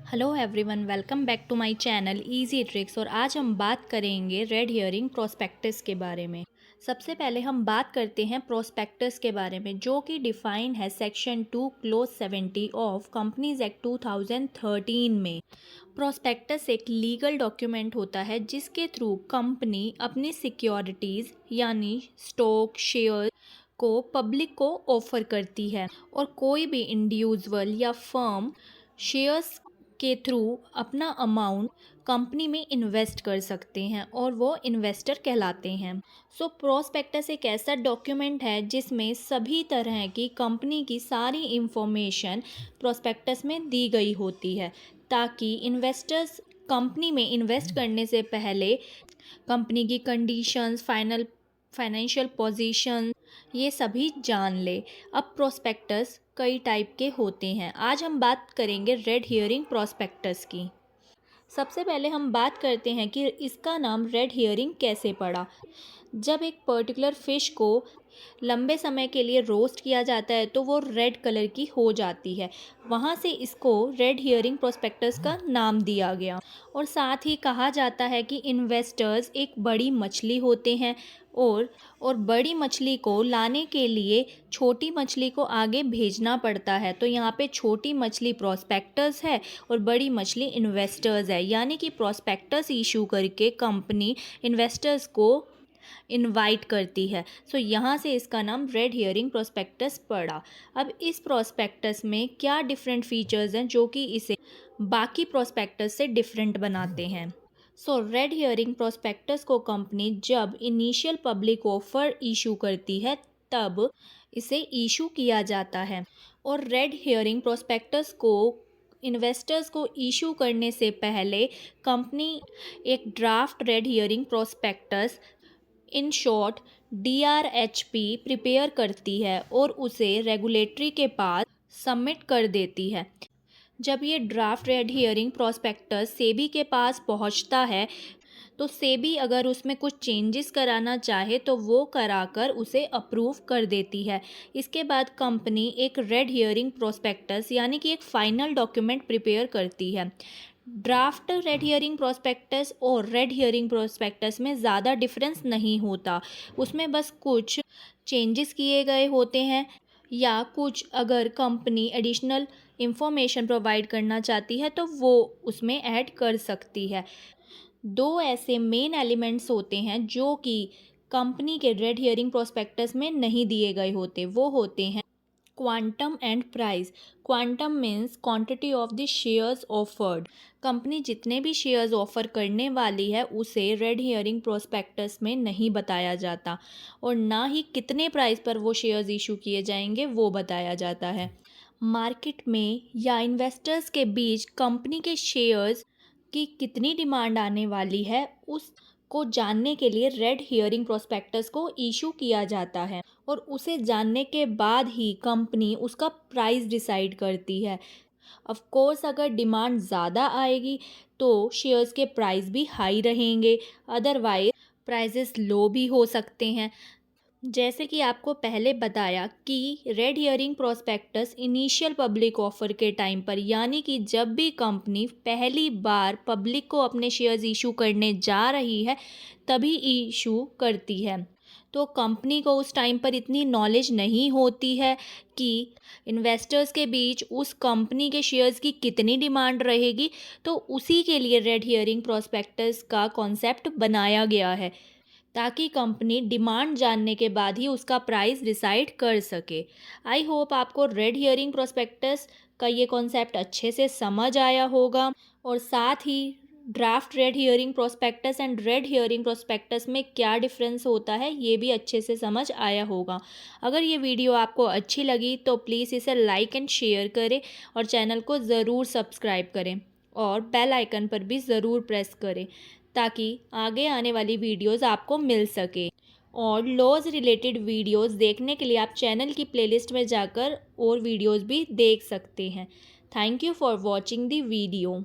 Hello everyone, welcome back to my channel easy tricks. और आज हम बात करेंगे रेड हियरिंग प्रोस्पेक्टस के बारे में। सबसे पहले हम बात करते हैं प्रोस्पेक्टस के बारे में, जो कि डिफाइन है section 2 close 70 of companies act 2013 में। प्रोस्पेक्टस एक लीगल डॉक्यूमेंट होता है जिसके थ्रू कंपनी अपनी सिक्योरिटीज़ यानी स्टॉक शेयर को पब्लिक को ऑफर करती है, और कोई भी इंडिविजुअल या फर्म शेयर्स के थ्रू अपना अमाउंट कंपनी में इन्वेस्ट कर सकते हैं और वो इन्वेस्टर कहलाते हैं। सो प्रोस्पेक्टस एक ऐसा डॉक्यूमेंट है जिसमें सभी तरह की कंपनी की सारी इंफॉर्मेशन प्रोस्पेक्टस में दी गई होती है, ताकि इन्वेस्टर्स कंपनी में इन्वेस्ट करने से पहले कंपनी की कंडीशंस, फाइनेंशियल पोजीशन, ये सभी जान ले। अब प्रोस्पेक्टस कई टाइप के होते हैं। आज हम बात करेंगे रेड हियरिंग प्रोस्पेक्टस की। सबसे पहले हम बात करते हैं कि इसका नाम रेड हियरिंग कैसे पड़ा। जब एक पर्टिकुलर फ़िश को लंबे समय के लिए रोस्ट किया जाता है तो वो रेड कलर की हो जाती है, वहाँ से इसको रेड हियरिंग प्रोस्पेक्टस का नाम दिया गया। और साथ ही कहा जाता है कि इन्वेस्टर्स एक बड़ी मछली होते हैं, और बड़ी मछली को लाने के लिए छोटी मछली को आगे भेजना पड़ता है। तो यहाँ पे छोटी मछली प्रोस्पेक्टस है और बड़ी मछली इन्वेस्टर्स है, यानी कि प्रोस्पेक्टस इशू करके कंपनी इन्वेस्टर्स को इनवाइट करती है। सो यहाँ से इसका नाम रेड हियरिंग प्रोस्पेक्टस पड़ा। अब इस प्रोस्पेक्टस में क्या डिफरेंट फीचर्स हैं जो कि इसे बाकी प्रोस्पेक्टस से डिफरेंट बनाते हैं। सो रेड हियरिंग प्रोस्पेक्टस को कंपनी जब इनिशियल पब्लिक ऑफर इशू करती है तब इसे इशू किया जाता है, और रेड हियरिंग प्रोस्पेक्टस को इन्वेस्टर्स को इशू करने से पहले कंपनी एक draft red herring prospectus, in short DRHP, prepare करती है और उसे रेगुलेटरी के पास सबमिट कर देती है। जब ये draft red herring prospectus SEBI के पास पहुंचता है तो सेबी अगर उसमें कुछ चेंजेस कराना चाहे तो वो कराकर उसे अप्रूव कर देती है। इसके बाद कंपनी एक रेड हियरिंग प्रोस्पेक्टस यानी कि एक फाइनल डॉक्यूमेंट प्रिपेयर करती है। ड्राफ्ट रेड हियरिंग प्रोस्पेक्टस और रेड हियरिंग प्रोस्पेक्टस में ज़्यादा डिफरेंस नहीं होता, उसमें बस कुछ चेंजेस किए गए होते हैं, या कुछ अगर कंपनी एडिशनल इंफॉर्मेशन प्रोवाइड करना चाहती है तो वो उसमें ऐड कर सकती है। दो ऐसे मेन एलिमेंट्स होते हैं जो कि कंपनी के रेड हियरिंग प्रोस्पेक्टस में नहीं दिए गए होते। वो होते हैं quantum and price. Quantum means quantity of the shares offered. Company जितने भी शेयर्स ऑफर करने वाली है उसे रेड हियरिंग प्रोस्पेक्टस में नहीं बताया जाता, और ना ही कितने प्राइस पर वो शेयर्स इशू किए जाएंगे वो बताया जाता है। मार्केट में या इन्वेस्टर्स के बीच कंपनी के शेयर्स की कितनी डिमांड आने वाली है उसको जानने के लिए रेड हियरिंग प्रोस्पेक्टस को इशू किया जाता है, और उसे जानने के बाद ही कंपनी उसका प्राइस डिसाइड करती है। ऑफ कोर्स अगर डिमांड ज़्यादा आएगी तो शेयर्स के प्राइस भी हाई रहेंगे, अदरवाइज प्राइसेस लो भी हो सकते हैं। जैसे कि आपको पहले बताया कि red herring prospectus initial public offer के टाइम पर, यानी कि जब भी कंपनी पहली बार पब्लिक को अपने शेयर्स इशू करने जा रही है तभी इशू करती है। तो कंपनी को उस टाइम पर इतनी नॉलेज नहीं होती है कि इन्वेस्टर्स के बीच उस कंपनी के शेयर्स की कितनी डिमांड रहेगी, तो उसी के लिए रेड हियरिंग प्रोस्पेक्टस का कॉन्सेप्ट बनाया गया है, ताकि कंपनी डिमांड जानने के बाद ही उसका प्राइस डिसाइड कर सके। आई होप आपको रेड हियरिंग प्रोस्पेक्टस का ये कॉन्सेप्ट अच्छे से समझ आया होगा, और साथ ही draft red herring prospectus and red herring prospectus में क्या डिफरेंस होता है ये भी अच्छे से समझ आया होगा। अगर ये वीडियो आपको अच्छी लगी तो प्लीज़ इसे लाइक एंड शेयर करें, और चैनल को ज़रूर सब्सक्राइब करें, और बेल आइकन पर भी ज़रूर प्रेस करें ताकि आगे आने वाली वीडियोस आपको मिल सके। और लॉज रिलेटेड वीडियोस देखने के लिए आप चैनल की प्लेलिस्ट में जाकर और वीडियोस भी देख सकते हैं। Thank you for watching the video.